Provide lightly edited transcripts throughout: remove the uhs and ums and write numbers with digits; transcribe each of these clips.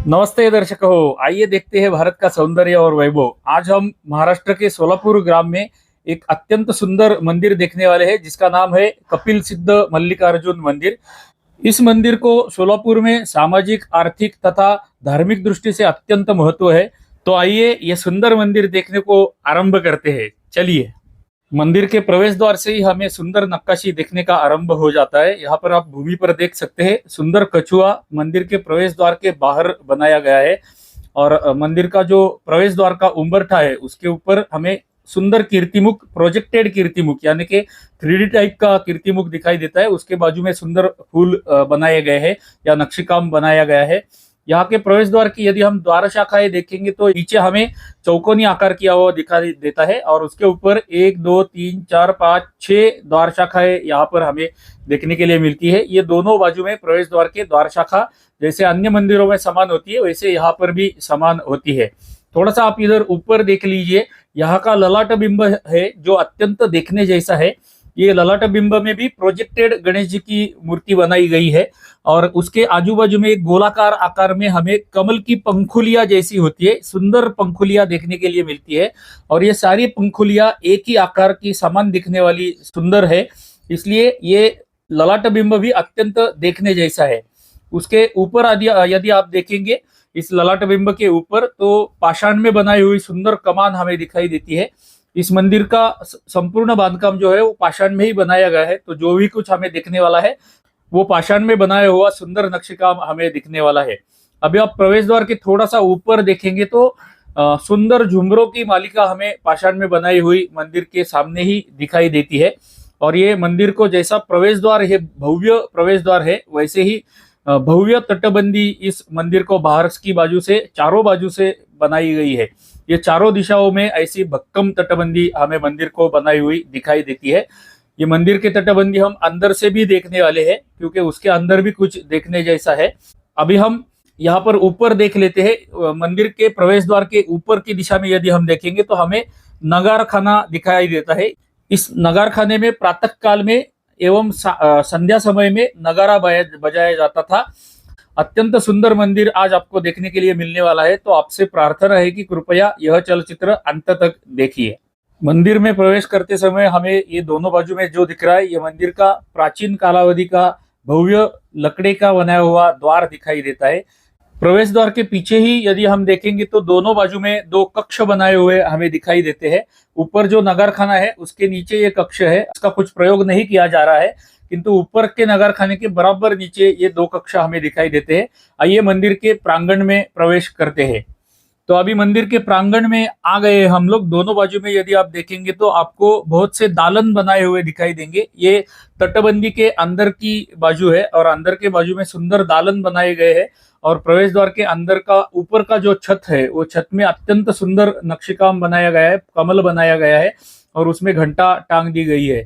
नमस्ते दर्शक हो, आइए देखते हैं भारत का सौंदर्य और वैभव। आज हम महाराष्ट्र के सोलापुर ग्राम में एक अत्यंत सुंदर मंदिर देखने वाले हैं जिसका नाम है कपिल सिद्ध मल्लिकार्जुन मंदिर। इस मंदिर को सोलापुर में सामाजिक, आर्थिक तथा धार्मिक दृष्टि से अत्यंत महत्व है। तो आइए ये सुंदर मंदिर देखने को आरंभ करते हैं। चलिए। मंदिर के प्रवेश द्वार से ही हमें सुंदर नक्काशी देखने का आरंभ हो जाता है। यहाँ पर आप भूमि पर देख सकते हैं सुंदर कछुआ मंदिर के प्रवेश द्वार के बाहर बनाया गया है। और मंदिर का जो प्रवेश द्वार का उम्बरठा है उसके ऊपर हमें सुंदर कीर्तिमुख, प्रोजेक्टेड कीर्तिमुख यानी कि 3D टाइप का कीर्तिमुख दिखाई देता है। उसके बाजू में सुंदर फूल बनाए गए हैं या नक्शीकाम बनाया गया है। यहाँ के प्रवेश द्वार की यदि हम द्वार शाखाएं देखेंगे तो नीचे हमें चौकोनी आकार किया हुआ दिखाई देता है और उसके ऊपर 1 2 3 4 5 6 द्वार शाखाएं यहाँ पर हमें देखने के लिए मिलती है। ये दोनों बाजू में प्रवेश द्वार के द्वार शाखा जैसे अन्य मंदिरों में समान होती है वैसे यहाँ पर भी समान होती है। थोड़ा सा आप इधर ऊपर देख लीजिए, यहाँ का ललाट बिंब है जो अत्यंत देखने जैसा है। ये ललाट बिंब में भी प्रोजेक्टेड गणेश जी की मूर्ति बनाई गई है और उसके आजू बाजू में एक गोलाकार आकार में हमें कमल की पंखुलियां जैसी होती है, सुंदर पंखुलियां देखने के लिए मिलती है। और ये सारी पंखुलियां एक ही आकार की समान दिखने वाली सुंदर है, इसलिए ये ललाट बिंब भी अत्यंत देखने जैसा है। उसके ऊपर यदि आप देखेंगे इस ललाट बिंब के ऊपर तो पाषाण में बनाई हुई सुंदर कमान हमें दिखाई देती है। इस मंदिर का संपूर्ण बांधकाम जो है वो पाषाण में ही बनाया गया है, तो जो भी कुछ हमें दिखने वाला है वो पाषाण में बनाया हुआ सुंदर नक्शेकाम हमें दिखने वाला है। अभी आप प्रवेश द्वार के थोड़ा सा ऊपर देखेंगे तो सुंदर झुमरों की मालिका हमें पाषाण में बनाई हुई मंदिर के सामने ही दिखाई देती है। और ये मंदिर को जैसा प्रवेश द्वार है, भव्य प्रवेश द्वार है, वैसे ही भव्य तटबंदी इस मंदिर को बाहर की बाजू से चारों बाजू से बनाई गई है। ये चारों दिशाओं में ऐसी भक्कम तटबंदी हमें मंदिर को बनाई हुई दिखाई देती है। ये मंदिर की तटबंदी हम अंदर से भी देखने वाले हैं क्योंकि उसके अंदर भी कुछ देखने जैसा है। अभी हम यहाँ पर ऊपर देख लेते हैं। मंदिर के प्रवेश द्वार के ऊपर की दिशा में यदि हम देखेंगे तो हमें नगार खाना दिखाई देता है। इस नगार खाने में प्रातः काल में एवं संध्या समय में नगारा बजाया जाता था। अत्यंत सुंदर मंदिर आज आपको देखने के लिए मिलने वाला है, तो आपसे प्रार्थना है कि कृपया यह चलचित्र अंत तक देखिए। मंदिर में प्रवेश करते समय हमें ये दोनों बाजू में जो दिख रहा है ये मंदिर का प्राचीन कालावधि का भव्य लकड़े का बनाया हुआ द्वार दिखाई देता है। प्रवेश द्वार के पीछे ही यदि हम देखेंगे तो दोनों बाजू में दो कक्ष बनाए हुए हमें दिखाई देते हैं। ऊपर जो नगर खाना है उसके नीचे ये कक्ष है, इसका कुछ प्रयोग नहीं किया जा रहा है, किंतु ऊपर के नगर खाने के बराबर नीचे ये दो कक्ष हमें दिखाई देते हैं। आइए मंदिर के प्रांगण में प्रवेश करते हैं। तो अभी मंदिर के प्रांगण में आ गए हम लोग। दोनों बाजू में यदि आप देखेंगे तो आपको बहुत से दालन बनाए हुए दिखाई देंगे। ये तटबंदी के अंदर की बाजू है और अंदर के बाजू में सुंदर दालन बनाए गए हैं। और प्रवेश द्वार के अंदर का ऊपर का जो छत है वो छत में अत्यंत सुंदर नक्शीकाम बनाया गया है, कमल बनाया गया है और उसमें घंटा टांग दी गई है।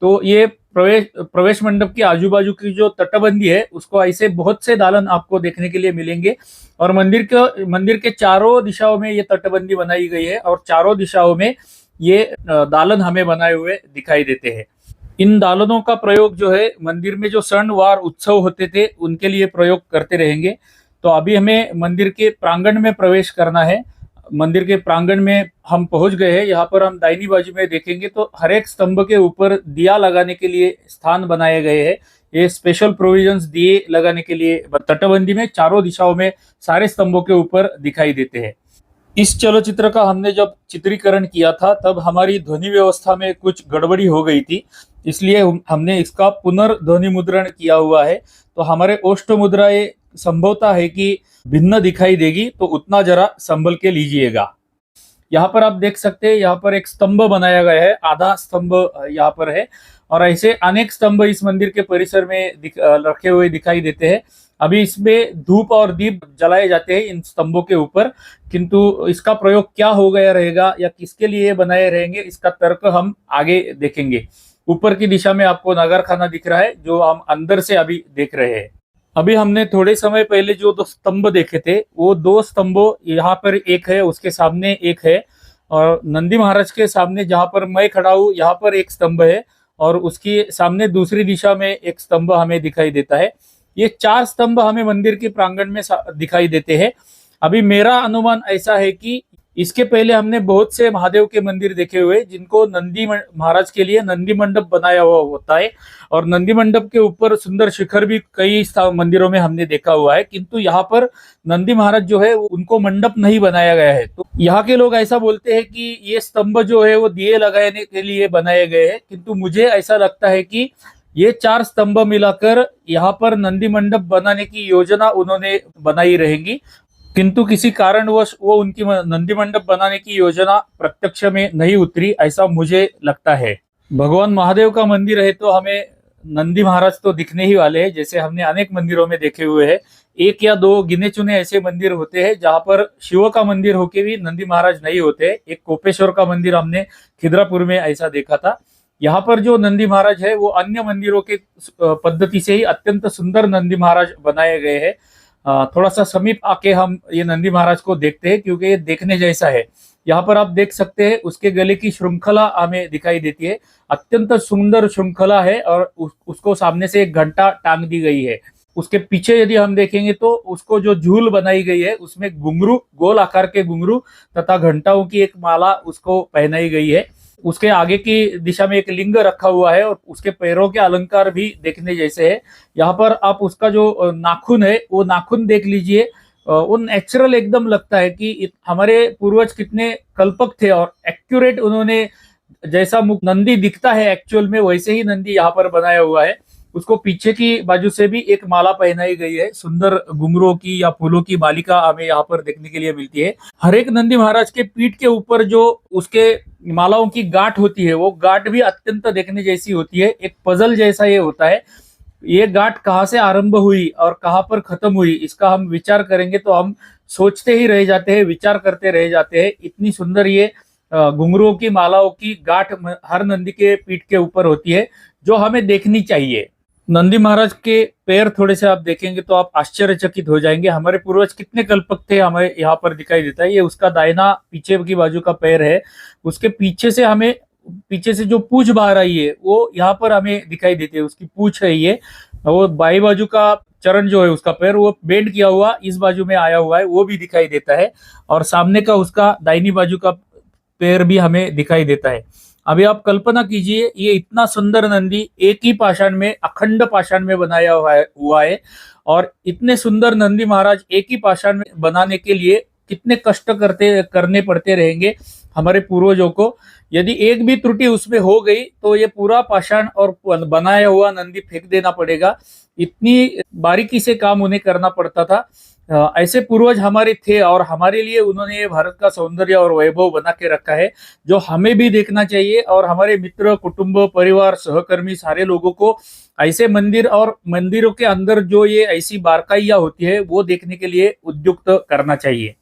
तो ये प्रवेश मंडप के आजू बाजू की जो तटबंदी है उसको ऐसे बहुत से दालन आपको देखने के लिए मिलेंगे। और मंदिर के चारों दिशाओं में ये तटबंदी बनाई गई है और चारों दिशाओं में ये दालन हमें बनाए हुए दिखाई देते हैं। इन दालनों का प्रयोग जो है मंदिर में जो क्षण वार उत्सव होते थे उनके लिए प्रयोग करते रहेंगे। तो अभी हमें मंदिर के प्रांगण में प्रवेश करना है। मंदिर के प्रांगण में हम पहुंच गए हैं। यहाँ पर हम दाहिनी बाजू में देखेंगे तो हर एक स्तंभ के ऊपर दिया लगाने के लिए स्थान बनाए गए हैं। ये स्पेशल प्रोविजंस दिए लगाने के लिए तटबंदी में चारों दिशाओं में सारे स्तंभों के ऊपर दिखाई देते हैं। इस चलचित्र का हमने जब चित्रीकरण किया था तब हमारी ध्वनि व्यवस्था में कुछ गड़बड़ी हो गई थी, इसलिए हमने इसका पुनर्ध्वनि मुद्रण किया हुआ है। तो हमारे ओष्ठ मुद्राएं संभवता है कि भिन्न दिखाई देगी, तो उतना जरा संभल के लीजिएगा। यहाँ पर आप देख सकते हैं, यहाँ पर एक स्तंभ बनाया गया है, आधा स्तंभ यहाँ पर है और ऐसे अनेक स्तंभ इस मंदिर के परिसर में रखे हुए दिखाई देते हैं। अभी इसमें धूप और दीप जलाए जाते हैं इन स्तंभों के ऊपर, किंतु इसका प्रयोग क्या हो गया रहेगा या किसके लिए बनाए रहेंगे इसका तर्क हम आगे देखेंगे। ऊपर की दिशा में आपको नगर खाना दिख रहा है जो हम अंदर से अभी देख रहे हैं। अभी हमने थोड़े समय पहले जो दो स्तंभ देखे थे वो दो स्तंभों, यहाँ पर एक है, उसके सामने एक है और नंदी महाराज के सामने जहाँ पर मैं खड़ा हूँ यहाँ पर एक स्तंभ है और उसकी सामने दूसरी दिशा में एक स्तंभ हमें दिखाई देता है। ये 4 स्तंभ हमें मंदिर के प्रांगण में दिखाई देते हैं। अभी मेरा अनुमान ऐसा है कि इसके पहले हमने बहुत से महादेव के मंदिर देखे हुए जिनको नंदी महाराज के लिए नंदी मंडप बनाया हुआ होता है, और नंदी मंडप के ऊपर सुंदर शिखर भी कई मंदिरों में हमने देखा हुआ है, किंतु यहाँ पर नंदी महाराज जो है उनको मंडप नहीं बनाया गया है। तो यहाँ के लोग ऐसा बोलते हैं कि ये स्तंभ जो है वो दिए लगाने के लिए बनाए गए हैं, किंतु मुझे ऐसा लगता है कि ये 4 स्तंभ मिलाकर यहाँ पर नंदी मंडप बनाने की योजना उन्होंने बनाई रहेगी, किंतु किसी कारणवश वो उनकी नंदी मंडप बनाने की योजना प्रत्यक्ष में नहीं उतरी, ऐसा मुझे लगता है। भगवान महादेव का मंदिर है तो हमें नंदी महाराज तो दिखने ही वाले हैं, जैसे हमने अनेक मंदिरों में देखे हुए हैं। एक या दो गिने चुने ऐसे मंदिर होते हैं जहां पर शिव का मंदिर होके भी नंदी महाराज नहीं होते। एक कोपेश्वर का मंदिर हमने खिद्रापुर में ऐसा देखा था। यहाँ पर जो नंदी महाराज है वो अन्य मंदिरों के पद्धति से ही अत्यंत सुंदर नंदी महाराज बनाए गए हैं। थोड़ा सा समीप आके हम ये नंदी महाराज को देखते हैं क्योंकि ये देखने जैसा है। यहाँ पर आप देख सकते हैं उसके गले की श्रृंखला हमें दिखाई देती है, अत्यंत सुंदर श्रृंखला है, और उसको सामने से एक घंटा टांग दी गई है। उसके पीछे यदि हम देखेंगे तो उसको जो झूल बनाई गई है उसमें घुंघरू, गोल आकार के घुंघरू तथा घंटाओं की एक माला उसको पहनाई गई है। उसके आगे की दिशा में एक लिंग रखा हुआ है और उसके पैरों के अलंकार भी देखने जैसे है। यहाँ पर आप उसका जो नाखून है वो नाखून देख लीजिए, वो नेचुरल एकदम लगता है कि हमारे पूर्वज कितने कल्पक थे और एक्यूरेट उन्होंने जैसा मुख नंदी दिखता है एक्चुअल में वैसे ही नंदी यहाँ पर बनाया हुआ है। उसको पीछे की बाजू से भी एक माला पहनाई गई है, सुंदर घुंघरों की या फूलों की मालिका हमें यहाँ पर देखने के लिए मिलती है। हर एक नंदी महाराज के पीठ के ऊपर जो उसके मालाओं की गांठ होती है वो गांठ भी अत्यंत देखने जैसी होती है, एक पजल जैसा ये होता है। ये गांठ कहाँ से आरंभ हुई और कहाँ पर खत्म हुई इसका हम विचार करेंगे तो हम सोचते ही रह जाते हैं, विचार करते रह जाते हैं। इतनी सुंदर ये घुंघरुओं की मालाओं की गांठ हर नंदी के पीठ के ऊपर होती है जो हमें देखनी चाहिए। नंदी महाराज के पैर थोड़े से आप देखेंगे तो आप आश्चर्यचकित हो जाएंगे। हमारे पूर्वज कितने कल्पक थे हमें यहाँ पर दिखाई देता है। ये उसका दाहिना पीछे की बाजू का पैर है, उसके पीछे से हमें पीछे से जो पूंछ बाहर आई है वो यहाँ पर हमें दिखाई देती है, उसकी पूंछ है ये। वो बाई बाजू का चरण जो है उसका पैर वो बेंड किया हुआ इस बाजू में आया हुआ है वो भी दिखाई देता है, और सामने का उसका दाहिनी बाजू का पैर भी हमें दिखाई देता है। अभी आप कल्पना कीजिए ये इतना सुंदर नंदी एक ही पाषाण में, अखंड पाषाण में बनाया हुआ है और इतने सुंदर नंदी महाराज एक ही पाषाण में बनाने के लिए कितने कष्ट करने पड़ते रहेंगे हमारे पूर्वजों को। यदि एक भी त्रुटि उसमें हो गई तो ये पूरा पाषाण और बनाया हुआ नंदी फेंक देना पड़ेगा, इतनी बारीकी से काम उन्हें करना पड़ता था। ऐसे पूर्वज हमारे थे और हमारे लिए उन्होंने भारत का सौंदर्य और वैभव बना के रखा है जो हमें भी देखना चाहिए, और हमारे मित्र, कुटुंब, परिवार, सहकर्मी सारे लोगों को ऐसे मंदिर और मंदिरों के अंदर जो ये ऐसी बारकाइयां होती है वो देखने के लिए उद्युक्त करना चाहिए।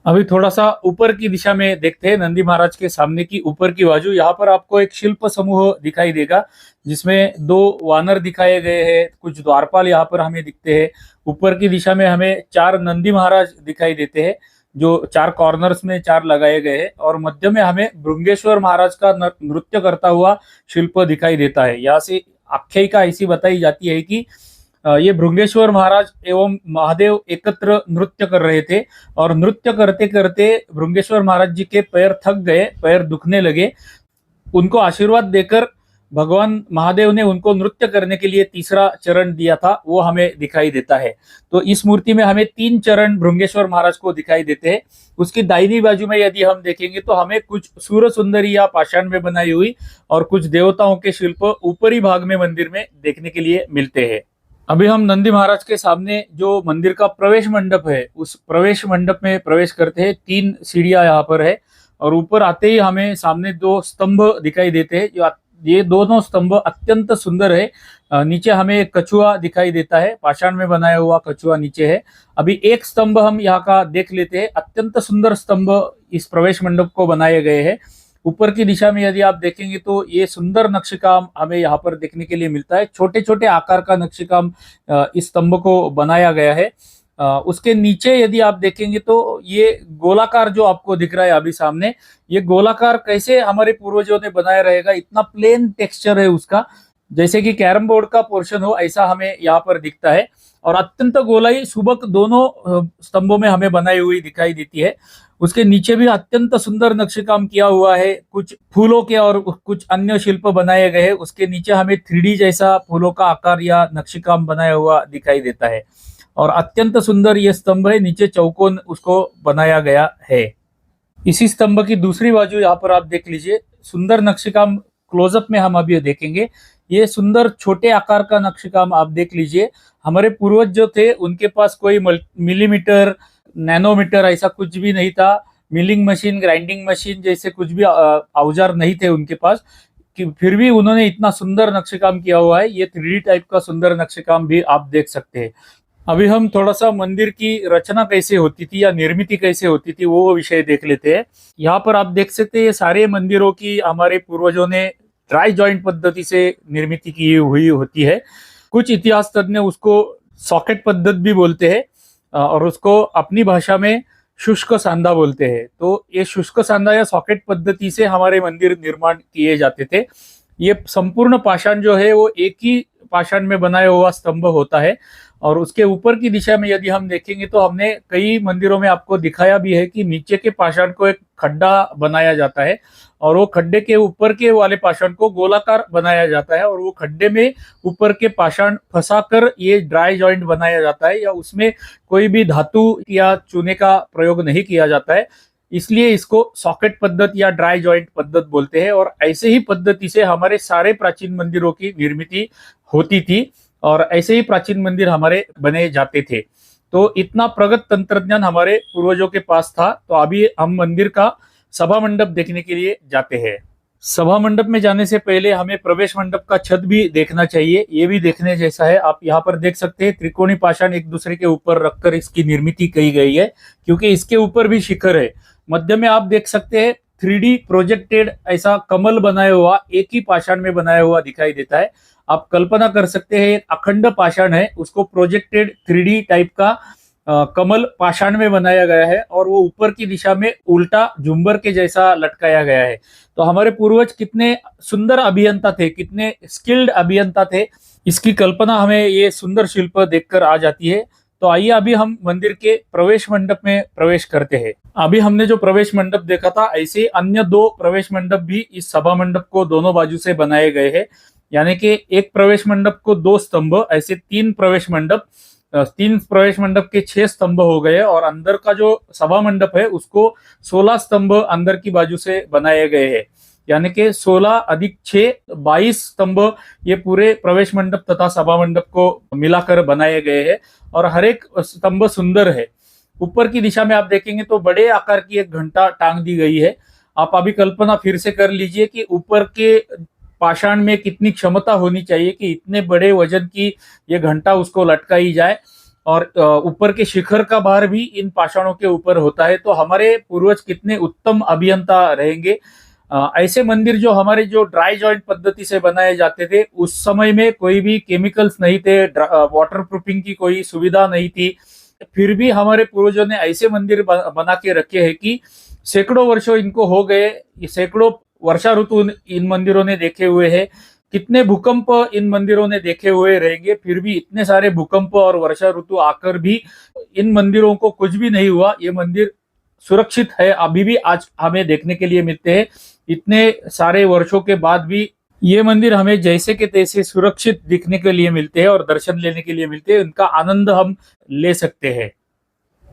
अभी थोड़ा सा ऊपर की दिशा में देखते हैं, नंदी महाराज के सामने की ऊपर की बाजू। यहाँ पर आपको एक शिल्प समूह दिखाई देगा जिसमें 2 वानर दिखाए गए हैं, कुछ द्वारपाल यहाँ पर हमें दिखते हैं। ऊपर की दिशा में हमें 4 नंदी महाराज दिखाई देते हैं जो 4 कॉर्नर्स में 4 लगाए गए हैं, और मध्य में हमें भृंगेश्वर महाराज का नृत्य करता हुआ शिल्प दिखाई देता है। यहाँ से आख्यायिका ऐसी बताई जाती है कि ये भृंगेश्वर महाराज एवं महादेव एकत्र नृत्य कर रहे थे और नृत्य करते करते भृंगेश्वर महाराज जी के पैर थक गए, पैर दुखने लगे। उनको आशीर्वाद देकर भगवान महादेव ने उनको नृत्य करने के लिए तीसरा चरण दिया था, वो हमें दिखाई देता है। तो इस मूर्ति में हमें 3 चरण भृंगेश्वर महाराज को दिखाई देते हैं। उसकी दाहिनी बाजू में यदि हम देखेंगे तो हमें कुछ सूर्य सुंदरी या पाषाण में बनाई हुई और कुछ देवताओं के शिल्प ऊपरी भाग में मंदिर में देखने के लिए मिलते हैं। अभी हम नंदी महाराज के सामने जो मंदिर का प्रवेश मंडप है उस प्रवेश मंडप में प्रवेश करते हैं। 3 सीढ़ियां यहाँ पर है और ऊपर आते ही हमें सामने 2 स्तंभ दिखाई देते हैं। ये दोनों स्तंभ अत्यंत सुंदर है। नीचे हमें एक कछुआ दिखाई देता है, पाषाण में बनाया हुआ कछुआ नीचे है। अभी एक स्तंभ हम यहाँ का देख लेते हैं। अत्यंत सुंदर स्तंभ इस प्रवेश मंडप को बनाए गए हैं। ऊपर की दिशा में यदि आप देखेंगे तो ये सुंदर नक्शेकाम हमें यहाँ पर देखने के लिए मिलता है। छोटे छोटे आकार का नक्शेकाम इस स्तंभ को बनाया गया है। उसके नीचे यदि आप देखेंगे तो ये गोलाकार जो आपको दिख रहा है अभी सामने, ये गोलाकार कैसे हमारे पूर्वजों ने बनाया रहेगा, इतना प्लेन टेक्सचर है उसका। जैसे कि कैरम बोर्ड का पोर्शन हो ऐसा हमें यहाँ पर दिखता है। और अत्यंत गोलाई सुबक दोनों स्तंभों में हमें बनाई हुई दिखाई देती है। उसके नीचे भी अत्यंत सुंदर नक्शेकाम किया हुआ है, कुछ फूलों के और कुछ अन्य शिल्प बनाए गए हैं। उसके नीचे हमें 3D जैसा फूलों का आकार या नक्शेकाम बनाया हुआ दिखाई देता है। और अत्यंत सुंदर ये स्तंभ है, नीचे चौकोन उसको बनाया गया है। इसी स्तंभ की दूसरी बाजू यहाँ पर आप देख लीजिए, सुंदर नक्शेकाम क्लोजअप में हम अभी देखेंगे। ये सुंदर छोटे आकार का नक्शेकाम आप देख लीजिए। हमारे पूर्वज जो थे उनके पास कोई मिलीमीटर, नैनोमीटर ऐसा कुछ भी नहीं था। मिलिंग मशीन, ग्राइंडिंग मशीन जैसे कुछ भी औजार नहीं थे उनके पास, कि फिर भी उन्होंने इतना सुंदर नक्शेकाम किया हुआ है। ये 3D टाइप का सुंदर नक्शेकाम भी आप देख सकते हैं। अभी हम थोड़ा सा मंदिर की रचना कैसे होती थी या निर्मिति कैसे होती थी वो विषय देख लेते हैं। यहाँ पर आप देख सकते हैं ये सारे मंदिरों की हमारे पूर्वजों ने ड्राई जॉइंट पद्धति से निर्मिति की हुई होती है। कुछ इतिहास तज्ञ उसको सॉकेट पद्धति भी बोलते हैं और उसको अपनी भाषा में शुष्क सांधा बोलते हैं। तो ये शुष्क सांधा या सॉकेट पद्धति से हमारे मंदिर निर्माण किए जाते थे। ये संपूर्ण पाषाण जो है वो एक ही पाषाण में बनाया हुआ स्तंभ होता है। और उसके ऊपर की दिशा में यदि हम देखेंगे तो हमने कई मंदिरों में आपको दिखाया भी है कि नीचे के पाषाण को एक खड्डा बनाया जाता है और वो खड्डे के ऊपर के वाले पाषाण को गोलाकार बनाया जाता है और वो खड्डे में ऊपर के पाषाण फंसाकर ये ड्राई जॉइंट बनाया जाता है, या उसमें कोई भी धातु या चूने का प्रयोग नहीं किया जाता है। इसलिए इसको सॉकेट पद्धति या ड्राई जॉइंट पद्धति बोलते हैं। और ऐसे ही पद्धति से हमारे सारे प्राचीन मंदिरों की निर्मिति होती थी और ऐसे ही प्राचीन मंदिर हमारे बने जाते थे। तो इतना प्रगत तंत्रज्ञान हमारे पूर्वजों के पास था। तो अभी हम मंदिर का सभा मंडप देखने के लिए जाते हैं। सभा मंडप में जाने से पहले हमें प्रवेश मंडप का छत भी देखना चाहिए। ये भी देखने जैसा है। आप यहाँ पर देख सकते हैं त्रिकोणी पाषाण एक दूसरे के ऊपर रखकर इसकी निर्मिति की गई है, क्योंकि इसके ऊपर भी शिखर है। मध्य में आप देख सकते हैं 3D प्रोजेक्टेड ऐसा कमल बनाया हुआ एक ही पाषाण में बनाया हुआ दिखाई देता है। आप कल्पना कर सकते हैं एक अखंड पाषाण है, उसको प्रोजेक्टेड 3D टाइप का कमल पाषाण में बनाया गया है और वो ऊपर की दिशा में उल्टा झुंबर के जैसा लटकाया गया है। तो हमारे पूर्वज कितने सुंदर अभियंता थे, कितने स्किल्ड अभियंता थे, इसकी कल्पना हमें ये सुंदर शिल्प देखकर आ जाती है। तो आइए अभी हम मंदिर के प्रवेश मंडप में प्रवेश करते हैं। अभी हमने जो प्रवेश मंडप देखा था, ऐसे अन्य 2 प्रवेश मंडप भी इस सभा मंडप को दोनों बाजू से बनाए गए हैं। यानी कि एक प्रवेश मंडप को 2 स्तंभ, ऐसे 3 प्रवेश मंडप, 3 प्रवेश मंडप के 6 स्तंभ हो गए। और अंदर का जो सभा मंडप है उसको 16 स्तंभ अंदर की बाजू से बनाए गए हैं। यानी कि 16 अधिक 6 22 स्तंभ ये पूरे प्रवेश मंडप तथा सभा मंडप को मिलाकर बनाए गए हैं। और हर एक स्तंभ सुंदर है। ऊपर की दिशा में आप देखेंगे तो बड़े आकार की एक घंटा टांग दी गई है। आप अभी कल्पना फिर से कर लीजिए कि ऊपर के पाषाण में कितनी क्षमता होनी चाहिए कि इतने बड़े वजन की ये घंटा उसको लटकाई जाए। और ऊपर के शिखर का भार भी इन पाषाणों के ऊपर होता है। तो हमारे पूर्वज कितने उत्तम अभियंता रहेंगे। ऐसे मंदिर जो हमारे जो ड्राई जॉइंट पद्धति से बनाए जाते थे, उस समय में कोई भी केमिकल्स नहीं थे, वाटर प्रूफिंग की कोई सुविधा नहीं थी, फिर भी हमारे पूर्वजों ने ऐसे मंदिर बना के रखे हैं कि सैकड़ों वर्षों इनको हो गए। सैकड़ों वर्षा ऋतु इन मंदिरों ने देखे हुए हैं। कितने भूकंप इन मंदिरों ने देखे हुए रहेंगे, फिर भी इतने सारे भूकंप और वर्षा ऋतु आकर भी इन मंदिरों को कुछ भी नहीं हुआ। ये मंदिर सुरक्षित है, अभी भी आज हमें देखने के लिए मिलते हैं। इतने सारे वर्षों के बाद भी ये मंदिर हमें जैसे के तैसे सुरक्षित दिखने के लिए मिलते हैं और दर्शन लेने के लिए मिलते हैं। उनका आनंद हम ले सकते हैं।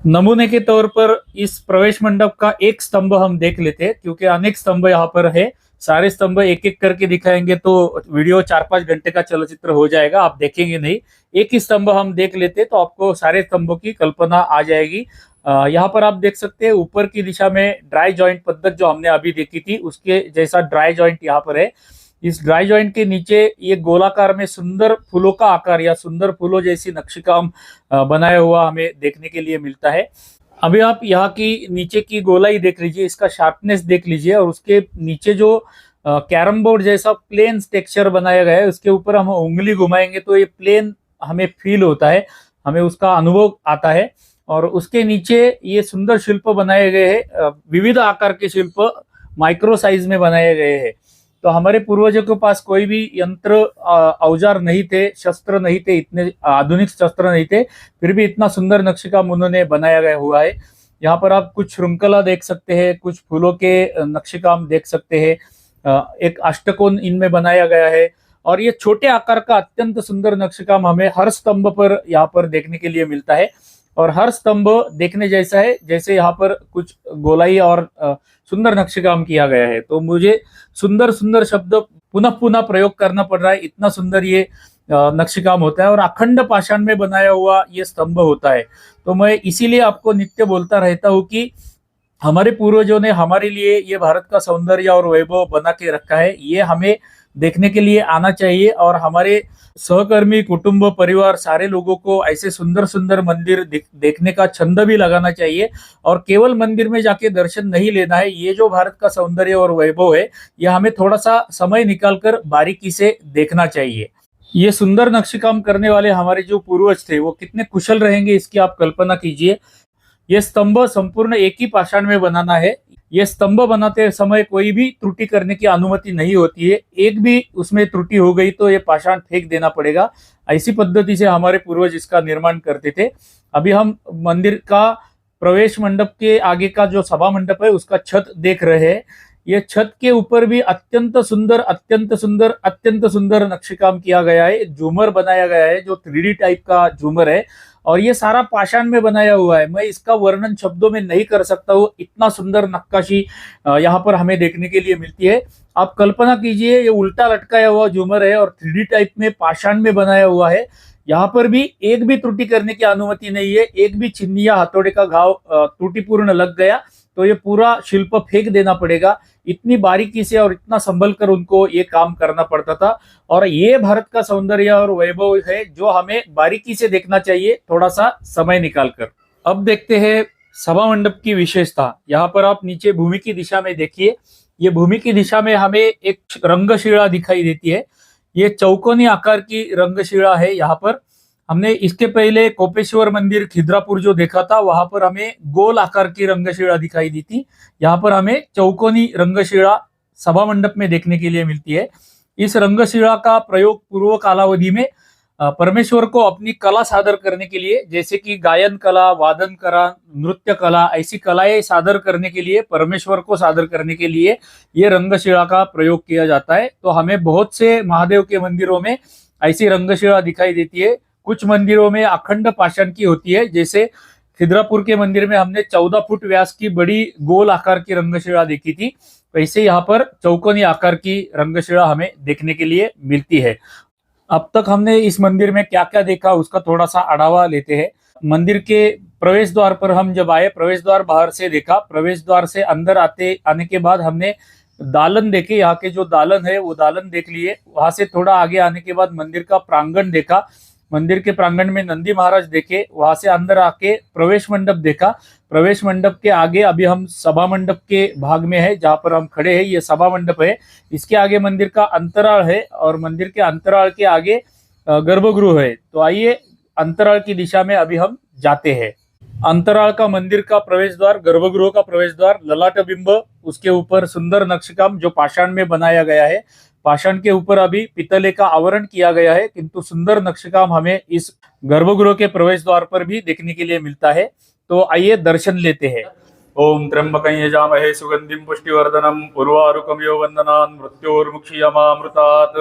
नमूने के तौर पर इस प्रवेश मंडप का एक स्तंभ हम देख लेते हैं, क्योंकि अनेक स्तंभ यहाँ पर है। सारे स्तंभ एक एक करके दिखाएंगे तो वीडियो 4-5 घंटे का चलचित्र हो जाएगा, आप देखेंगे नहीं। एक ही स्तंभ हम देख लेते तो आपको सारे स्तंभों की कल्पना आ जाएगी। यहाँ पर आप देख सकते हैं ऊपर की दिशा में ड्राई जॉइंट पद्धति जो हमने अभी देखी थी उसके जैसा ड्राई जॉइंट यहाँ पर है। इस ड्राई जॉइंट के नीचे ये गोलाकार में सुंदर फूलों का आकार या सुंदर फूलों जैसी नक्शेकाम बनाया हुआ हमें देखने के लिए मिलता है। अभी आप यहाँ की नीचे की गोलाई देख लीजिए, इसका शार्पनेस देख लीजिए और उसके नीचे जो कैरम बोर्ड जैसा प्लेन टेक्सचर बनाया गया है उसके ऊपर हम उंगली घुमाएंगे तो ये प्लेन हमें फील होता है, हमें उसका अनुभव आता है। और उसके नीचे ये सुंदर शिल्प बनाए गए हैं, विविध आकार के शिल्प माइक्रो साइज में बनाए गए हैं। तो हमारे पूर्वजों के पास कोई भी यंत्र औजार नहीं थे, शस्त्र नहीं थे, इतने आधुनिक शस्त्र नहीं थे, फिर भी इतना सुंदर नक्शेकाम उन्होंने बनाया गया हुआ है। यहाँ पर आप कुछ श्रृंखला देख सकते हैं, कुछ फूलों के नक्शेकाम देख सकते हैं। एक अष्टकोण इनमें बनाया गया है और ये छोटे आकार का अत्यंत सुंदर नक्शेकाम हमें हर स्तंभ पर यहाँ पर देखने के लिए मिलता है। और हर स्तंभ देखने जैसा है, जैसे यहाँ पर कुछ गोलाई और सुंदर नक्शेकाम किया गया है। तो मुझे सुंदर सुंदर शब्द पुनः पुनः प्रयोग करना पड़ रहा है, इतना सुंदर ये नक्शेकाम होता है और अखंड पाषाण में बनाया हुआ ये स्तंभ होता है। तो मैं इसीलिए आपको नित्य बोलता रहता हूँ कि हमारे पूर्वजों ने हमारे लिए ये भारत का सौंदर्य और वैभव बना के रखा है, ये हमें देखने के लिए आना चाहिए और हमारे सहकर्मी, कुटुंब, परिवार सारे लोगों को ऐसे सुंदर सुंदर मंदिर देखने का छंद भी लगाना चाहिए। और केवल मंदिर में जाके दर्शन नहीं लेना है, ये जो भारत का सौंदर्य और वैभव है ये हमें थोड़ा सा समय निकालकर बारीकी से देखना चाहिए। ये सुंदर नक्शेकाम करने वाले हमारे जो पूर्वज थे वो कितने कुशल रहेंगे, इसकी आप कल्पना कीजिए। ये स्तंभ संपूर्ण एक ही पाषाण में बनाना है। ये स्तंभ बनाते समय कोई भी त्रुटि करने की अनुमति नहीं होती है, एक भी उसमें त्रुटि हो गई तो ये पाषाण फेंक देना पड़ेगा। ऐसी पद्धति से हमारे पूर्वज इसका निर्माण करते थे। अभी हम मंदिर का प्रवेश मंडप के आगे का जो सभा मंडप है उसका छत देख रहे हैं। ये छत के ऊपर भी अत्यंत सुंदर अत्यंत सुंदर अत्यंत सुंदर नक्शेकाम किया गया है। झूमर बनाया गया है जो 3D टाइप का झूमर है और ये सारा पाषाण में बनाया हुआ है। मैं इसका वर्णन शब्दों में नहीं कर सकता हूँ, इतना सुंदर नक्काशी यहाँ पर हमें देखने के लिए मिलती है। आप कल्पना कीजिए, ये उल्टा लटकाया हुआ झूमर है और 3D टाइप में पाषाण में बनाया हुआ है। यहाँ पर भी एक भी त्रुटि करने की अनुमति नहीं है। एक भी चिन्ह या हथौड़े का घाव त्रुटिपूर्ण लग गया तो ये पूरा शिल्प फेंक देना पड़ेगा। इतनी बारीकी से और इतना संभल कर उनको ये काम करना पड़ता था और ये भारत का सौंदर्य और वैभव है जो हमें बारीकी से देखना चाहिए, थोड़ा सा समय निकालकर। अब देखते हैं सभा मंडप की विशेषता। यहाँ पर आप नीचे भूमि की दिशा में देखिए, ये भूमि की दिशा में हमें एक रंगशिला दिखाई देती है। ये चौकोनी आकार की रंगशिला है। यहाँ पर हमने इसके पहले कोपेश्वर मंदिर खिद्रापुर जो देखा था वहां पर हमें गोल आकार की रंगशिला दिखाई दी थी। यहाँ पर हमें चौकोनी रंगशिला सभा मंडप में देखने के लिए मिलती है। इस रंगशिला का प्रयोग पूर्व कालावधि में परमेश्वर को अपनी कला सादर करने के लिए, जैसे कि गायन कला, वादन कला, नृत्य कला, ऐसी कलाएं सादर करने के लिए, परमेश्वर को सादर करने के लिए ये रंगशिला का प्रयोग किया जाता है। तो हमें बहुत से महादेव के मंदिरों में ऐसी रंगशिला दिखाई देती है। कुछ मंदिरों में अखंड पाषाण की होती है, जैसे खिद्रापुर के मंदिर में हमने 14 फुट व्यास की बड़ी गोल आकार की रंगशिला देखी थी। वैसे यहाँ पर चौकोनी आकार की रंगशिला हमें देखने के लिए मिलती है। अब तक हमने इस मंदिर में क्या क्या देखा उसका थोड़ा सा आढ़ावा लेते हैं। मंदिर के प्रवेश द्वार पर हम जब आए, प्रवेश द्वार बाहर से देखा, प्रवेश द्वार से अंदर आने के बाद हमने दालन देखे। यहाँ के जो दालन है वो दालन देख लिए। वहां से थोड़ा आगे आने के बाद मंदिर का प्रांगण देखा। मंदिर के प्रांगण में नंदी महाराज देखे। वहां से अंदर आके प्रवेश मंडप देखा। प्रवेश मंडप के आगे अभी हम सभा मंडप के भाग में है जहां पर हम खड़े हैं, ये सभा मंडप है। इसके आगे मंदिर का अंतराल है और मंदिर के अंतराल के आगे गर्भगृह है। तो आइए अंतराल की दिशा में अभी हम जाते हैं। अंतराल का मंदिर का प्रवेश द्वार, गर्भगृह का प्रवेश द्वार, ललाट बिंब, उसके ऊपर सुंदर नक्शेकाम जो पाषाण में बनाया गया है। पाषाण के ऊपर अभी पितले का आवरण किया गया है, किंतु सुंदर नक्शेकाम हमें इस गर्भगृह के प्रवेश द्वार पर भी देखने के लिए मिलता है। तो आइए दर्शन लेते हैं। ओम त्र्यंबकं यजामहे सुगंधिं पुष्टिवर्धनम उर्वारुकमिव वंदनान् मृत्योर्मुक्षीयमामृतात्।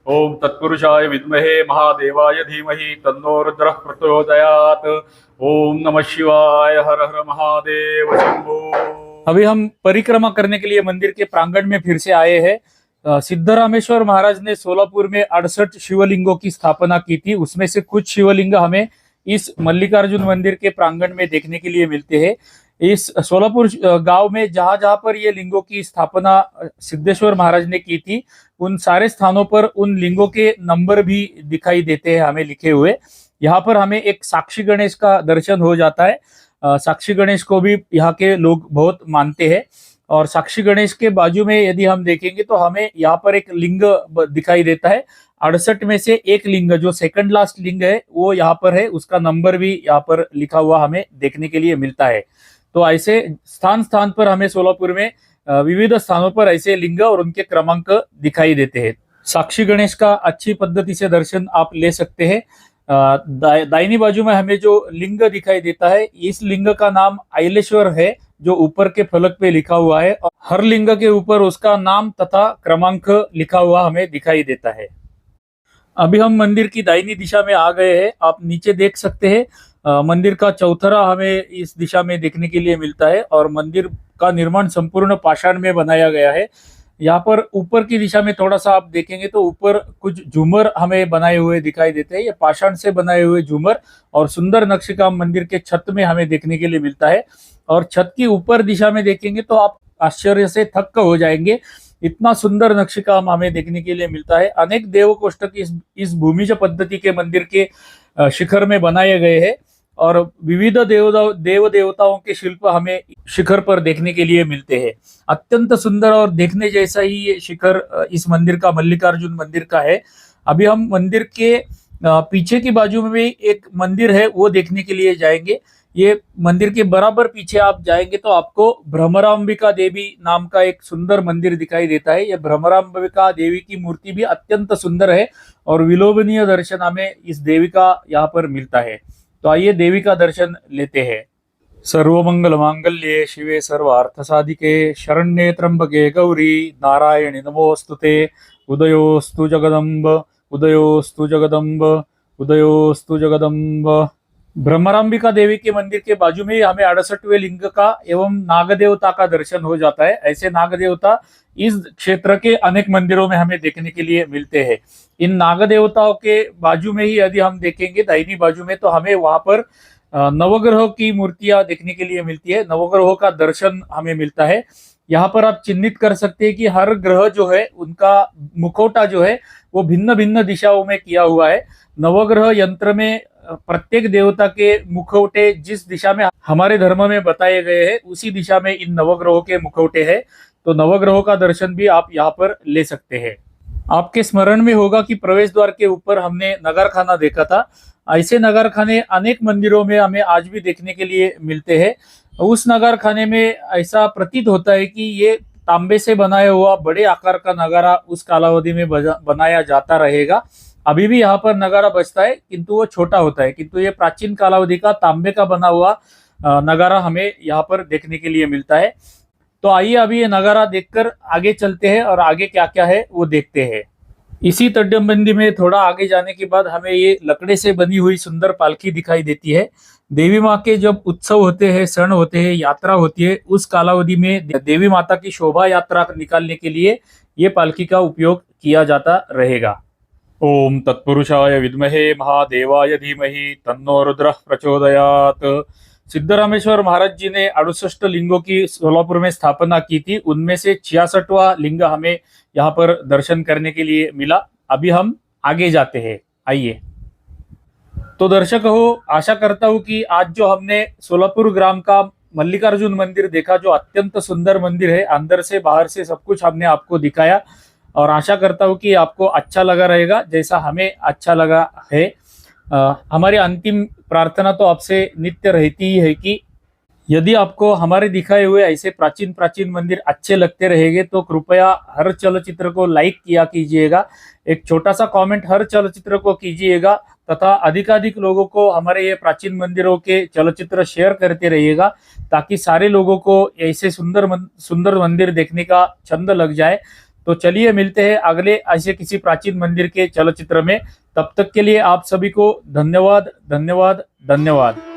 ओम तत्पुरुषाय विद्महे महादेवाय धीमहि तन्नो रुद्रः प्रचोदयात्। ओम नमः शिवाय। हर हर महादेव शंभो। अभी हम परिक्रमा करने के लिए मंदिर के प्रांगण में फिर से आए हैं। सिद्धरामेश्वर महाराज ने सोलापुर में 68 शिवलिंगों की स्थापना की थी। उसमें से कुछ शिवलिंग हमें इस मल्लिकार्जुन मंदिर के प्रांगण में देखने के लिए मिलते हैं। इस सोलापुर गांव में जहां जहां पर ये लिंगों की स्थापना सिद्धेश्वर महाराज ने की थी, उन सारे स्थानों पर उन लिंगों के नंबर भी दिखाई देते हैं हमें लिखे हुए। यहाँ पर हमें एक साक्षी गणेश का दर्शन हो जाता है। साक्षी गणेश को भी यहाँ के लोग बहुत मानते हैं। और साक्षी गणेश के बाजू में यदि हम देखेंगे तो हमें यहाँ पर एक लिंग दिखाई देता है। 68 में से एक लिंग, जो सेकंड लास्ट लिंग है, वो यहाँ पर है। उसका नंबर भी यहाँ पर लिखा हुआ हमें देखने के लिए मिलता है। तो ऐसे स्थान स्थान पर हमें सोलापुर में विविध स्थानों पर ऐसे लिंग और उनके क्रमांक दिखाई देते हैं। साक्षी गणेश का अच्छी पद्धति से दर्शन आप ले सकते हैं। दाहिनी बाजू में हमें जो लिंग दिखाई देता है, इस लिंग का नाम आइलेश्वर है, जो ऊपर के फलक पे लिखा हुआ है, और हर लिंग के ऊपर उसका नाम तथा क्रमांक लिखा हुआ हमें दिखाई देता है। अभी हम मंदिर की दाहिनी दिशा में आ गए हैं। आप नीचे देख सकते हैं, मंदिर का चौथरा हमें इस दिशा में देखने के लिए मिलता है, और मंदिर का निर्माण संपूर्ण पाषाण में बनाया गया है। यहाँ पर ऊपर की दिशा में थोड़ा सा आप देखेंगे तो ऊपर कुछ झूमर हमें बनाए हुए दिखाई देते हैं। ये पाषाण से बनाए हुए झूमर और सुंदर नक्शेकाम मंदिर के छत में हमें देखने के लिए मिलता है। और छत की ऊपर दिशा में देखेंगे तो आप आश्चर्य से थक्क हो जाएंगे, इतना सुंदर नक्शेकाम हमें देखने के लिए मिलता है। अनेक देव कोष्ठक इस भूमिज पद्धति के मंदिर के शिखर में बनाए गए हैं, और विविध देव देवताओं के शिल्प हमें शिखर पर देखने के लिए मिलते हैं। अत्यंत सुंदर और देखने जैसा ही ये शिखर इस मंदिर का, मल्लिकार्जुन मंदिर का है। अभी हम मंदिर के पीछे की बाजू में भी एक मंदिर है, वो देखने के लिए जाएंगे। ये मंदिर के बराबर पीछे आप जाएंगे तो आपको भ्रमरांबिका देवी नाम का एक सुंदर मंदिर दिखाई देता है। यह भ्रमरांबिका देवी की मूर्ति भी अत्यंत सुंदर है, और विलोभनीय दर्शन हमें इस देवी का यहाँ पर मिलता है। तो आइए देवी का दर्शन लेते हैं। सर्वमंगल मांगल्ये शिवे सर्वार्थ साधिके शरण्ये त्र्यंबके गौरी नारायणी नमोस्तुते। उदयोस्तु जगदम्ब उदयोस्तु जगदम्ब उदयोस्तु जगदम्ब। भ्रमरांबिका देवी के मंदिर के बाजू में हमें 68वें लिंग का एवं नागदेवता का दर्शन हो जाता है। ऐसे नागदेवता इस क्षेत्र के अनेक मंदिरों में हमें देखने के लिए मिलते हैं। इन नागदेवताओं के बाजू में ही यदि हम देखेंगे दाहिनी बाजू में, तो हमें वहां पर नवग्रहों की मूर्तियां देखने के लिए मिलती है। नवग्रहों का दर्शन हमें मिलता है। यहाँ पर आप चिन्हित कर सकते हैं कि हर ग्रह जो है उनका मुखौटा जो है वो भिन्न भिन्न दिशाओं में किया हुआ है। नवग्रह यंत्र में प्रत्येक देवता के मुखौटे जिस दिशा में हमारे धर्म में बताए गए हैं, उसी दिशा में इन नवग्रहों के मुखौटे हैं। तो नवग्रहों का दर्शन भी आप यहाँ पर ले सकते हैं। आपके स्मरण में होगा कि प्रवेश द्वार के ऊपर हमने नगर खाना देखा था। ऐसे नगर खाने अनेक मंदिरों में हमें आज भी देखने के लिए मिलते हैं। उस नगर खाने में ऐसा प्रतीत होता है कि ये तांबे से बनाया हुआ बड़े आकार का नगारा उस कालावधि में बनाया जाता रहेगा। अभी भी यहाँ पर नगारा बजता है, किंतु वो छोटा होता है, किंतु ये प्राचीन कालावधि का तांबे का बना हुआ नगारा हमें यहाँ पर देखने के लिए मिलता है। तो आइए अभी ये नगारा देखकर आगे चलते हैं और आगे क्या क्या है वो देखते हैं। इसी तटबंदी में थोड़ा आगे जाने के बाद हमें ये लकड़े से बनी हुई सुंदर पालकी दिखाई देती है। देवी माँ के जब उत्सव होते हैं, क्षण होते हैं, यात्रा होती है, उस कालावधि में देवी माता की शोभा यात्रा निकालने के लिए ये पालकी का उपयोग किया जाता रहेगा। ओम तत्पुरुषाय विद्महे महादेवाय धीमहि तन्नो रुद्रः प्रचोदयात्। सिद्धरामेश्वर महाराज जी ने 68 लिंगों की सोलापुर में स्थापना की थी। उनमें से 66वां लिंग हमें यहाँ पर दर्शन करने के लिए मिला। अभी हम आगे जाते हैं, आइए। तो दर्शक हो, आशा करता हूँ कि आज जो हमने सोलापुर ग्राम का मल्लिकार्जुन मंदिर देखा, जो अत्यंत सुंदर मंदिर है, अंदर से बाहर से सब कुछ हमने आपको दिखाया, और आशा करता हूँ कि आपको अच्छा लगा रहेगा जैसा हमें अच्छा लगा है। हमारी अंतिम प्रार्थना तो आपसे नित्य रहती ही है कि यदि आपको हमारे दिखाए हुए ऐसे प्राचीन प्राचीन मंदिर अच्छे लगते रहेंगे तो कृपया हर चलचित्र को लाइक किया कीजिएगा, एक छोटा सा कमेंट हर चलचित्र को कीजिएगा, तथा अधिकाधिक लोगों को हमारे ये प्राचीन मंदिरों के चलचित्र शेयर करते रहिएगा, ताकि सारे लोगों को ऐसे सुंदर मंदिर देखने का छंद लग जाए। तो चलिए मिलते हैं अगले ऐसे किसी प्राचीन मंदिर के चलचित्र में। तब तक के लिए आप सभी को धन्यवाद धन्यवाद धन्यवाद।